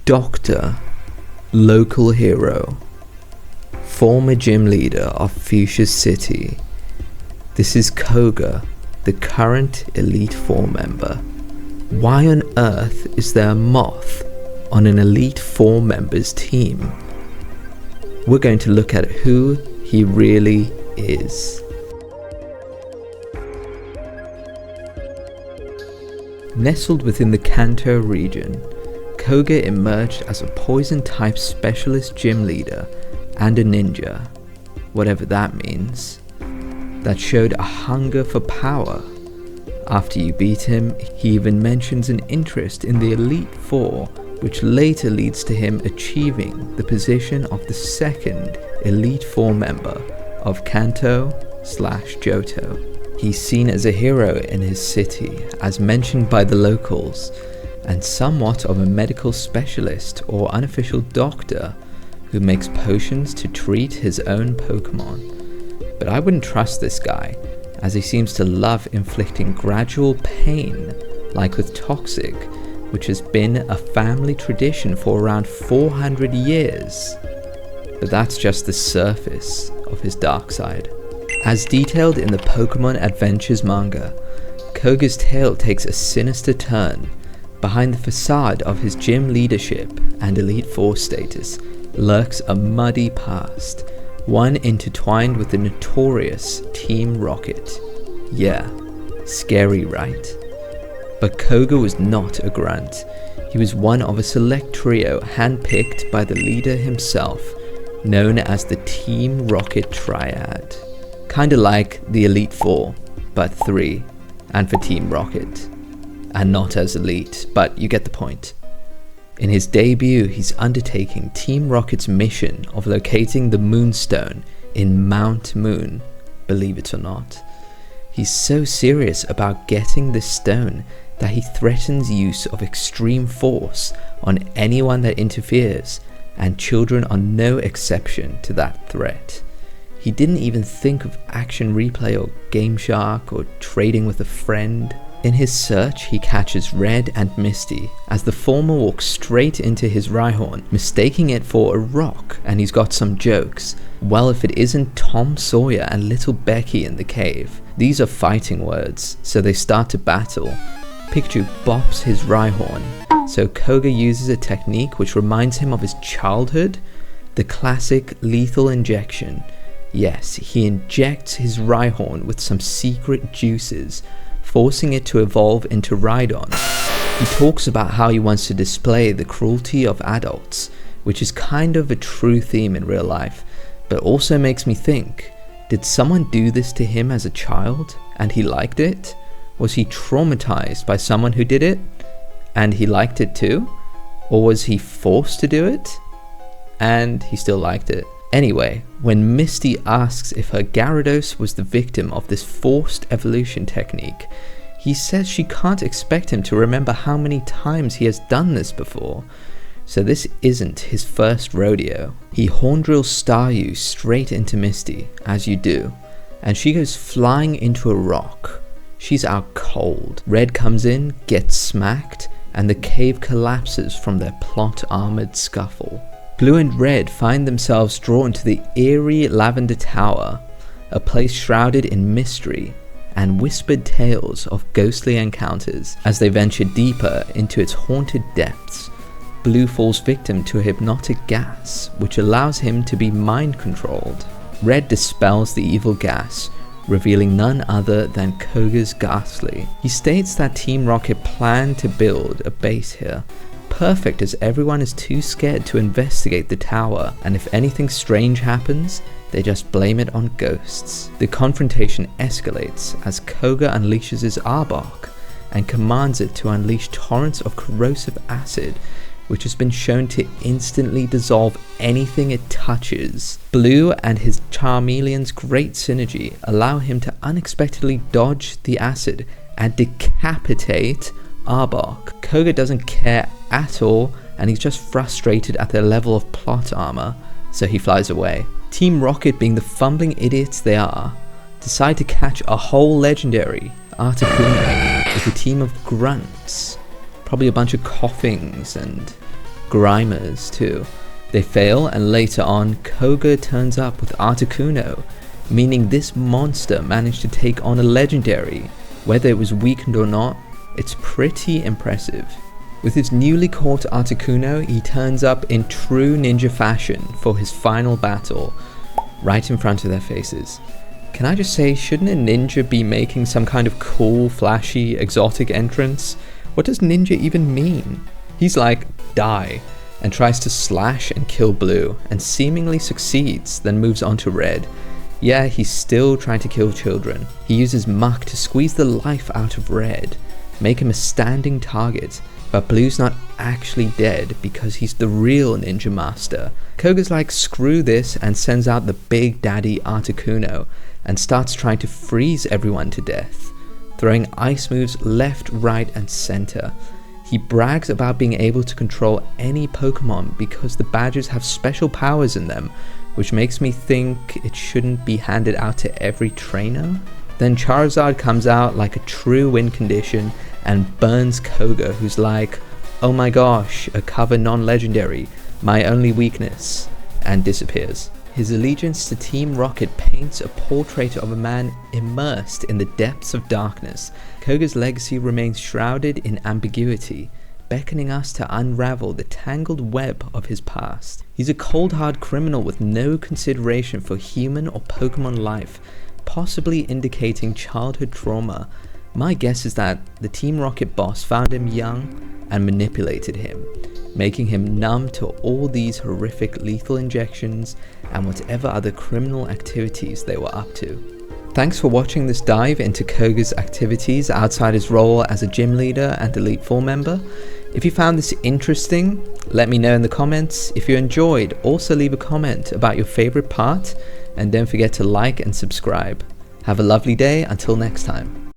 Doctor, local hero, former gym leader of Fuchsia City. This is Koga, the current Elite Four member. Why on earth is there a moth on an Elite Four member's team? We're going to look at who he really is. Nestled within the Kanto region, Koga emerged as a poison-type specialist gym leader and a ninja, whatever that means, that showed a hunger for power. After you beat him, he even mentions an interest in the Elite Four, which later leads to him achieving the position of the second Elite Four member of Kanto/Johto. He's seen as a hero in his city, as mentioned by the locals, and somewhat of a medical specialist or unofficial doctor who makes potions to treat his own Pokemon. But I wouldn't trust this guy, as he seems to love inflicting gradual pain, like with Toxic, which has been a family tradition for around 400 years. But that's just the surface of his dark side. As detailed in the Pokemon Adventures manga, Koga's tale takes a sinister turn. Behind the facade of his gym leadership and Elite Four status lurks a muddy past, one intertwined with the notorious Team Rocket. Yeah, scary, right? But Koga was not a grunt. He was one of a select trio handpicked by the leader himself, known as the Team Rocket Triad. Kinda like the Elite Four, but 3, and for Team Rocket. And not as elite, but you get the point. In his debut, he's undertaking Team Rocket's mission of locating the Moonstone in Mount Moon, believe it or not. He's so serious about getting this stone that he threatens use of extreme force on anyone that interferes, and children are no exception to that threat. He didn't even think of Action Replay or Game Shark or trading with a friend. In his search, he catches Red and Misty as the former walks straight into his Rhyhorn, mistaking it for a rock, and he's got some jokes. Well, if it isn't Tom Sawyer and little Becky in the cave. These are fighting words, so they start to battle. Pikachu bops his Rhyhorn, so Koga uses a technique which reminds him of his childhood, the classic lethal injection. Yes, he injects his Rhyhorn with some secret juices, forcing it to evolve into Rhydon. He talks about how he wants to display the cruelty of adults, which is kind of a true theme in real life, but also makes me think, did someone do this to him as a child and he liked it? Was he traumatized by someone who did it and he liked it too? Or was he forced to do it and he still liked it? Anyway, when Misty asks if her Gyarados was the victim of this forced evolution technique, he says she can't expect him to remember how many times he has done this before. So this isn't his first rodeo. He horn drills Staryu straight into Misty, as you do, and she goes flying into a rock. She's out cold. Red comes in, gets smacked, and the cave collapses from their plot-armored scuffle. Blue and Red find themselves drawn to the eerie Lavender Tower, a place shrouded in mystery and whispered tales of ghostly encounters. As they venture deeper into its haunted depths, Blue falls victim to a hypnotic gas, which allows him to be mind-controlled. Red dispels the evil gas, revealing none other than Koga's Ghastly. He states that Team Rocket planned to build a base here, perfect as everyone is too scared to investigate the tower, and if anything strange happens, they just blame it on ghosts. The confrontation escalates as Koga unleashes his Arbok and commands it to unleash torrents of corrosive acid, which has been shown to instantly dissolve anything it touches. Blue and his Charmeleon's great synergy allow him to unexpectedly dodge the acid and decapitate Arbok. Koga doesn't care at all, and he's just frustrated at their level of plot armor, so he flies away. Team Rocket, being the fumbling idiots they are, decide to catch a whole legendary, Articuno, with a team of grunts. Probably a bunch of coughings and Grimers too. They fail, and later on, Koga turns up with Articuno, meaning this monster managed to take on a legendary. Whether it was weakened or not, it's pretty impressive. With his newly caught Articuno, he turns up in true ninja fashion for his final battle, right in front of their faces. Can I just say, shouldn't a ninja be making some kind of cool, flashy, exotic entrance? What does ninja even mean? He's like, die, and tries to slash and kill Blue, and seemingly succeeds, then moves on to Red. Yeah, he's still trying to kill children. He uses muck to squeeze the life out of Red, make him a standing target, but Blue's not actually dead because he's the real ninja master. Koga's like, screw this, and sends out the big daddy Articuno, and starts trying to freeze everyone to death, throwing ice moves left, right, and center. He brags about being able to control any Pokemon because the badges have special powers in them, which makes me think it shouldn't be handed out to every trainer. Then Charizard comes out like a true win condition and burns Koga, who's like, oh my gosh, a cover non-legendary, my only weakness, and disappears. His allegiance to Team Rocket paints a portrait of a man immersed in the depths of darkness. Koga's legacy remains shrouded in ambiguity, beckoning us to unravel the tangled web of his past. He's a cold hard criminal with no consideration for human or Pokemon life, possibly indicating childhood trauma. My guess is that the Team Rocket boss found him young and manipulated him, making him numb to all these horrific lethal injections and whatever other criminal activities they were up to. Thanks for watching this dive into Koga's activities outside his role as a gym leader and Elite Four member. If you found this interesting, let me know in the comments. If you enjoyed, also leave a comment about your favorite part, and don't forget to like and subscribe. Have a lovely day until next time.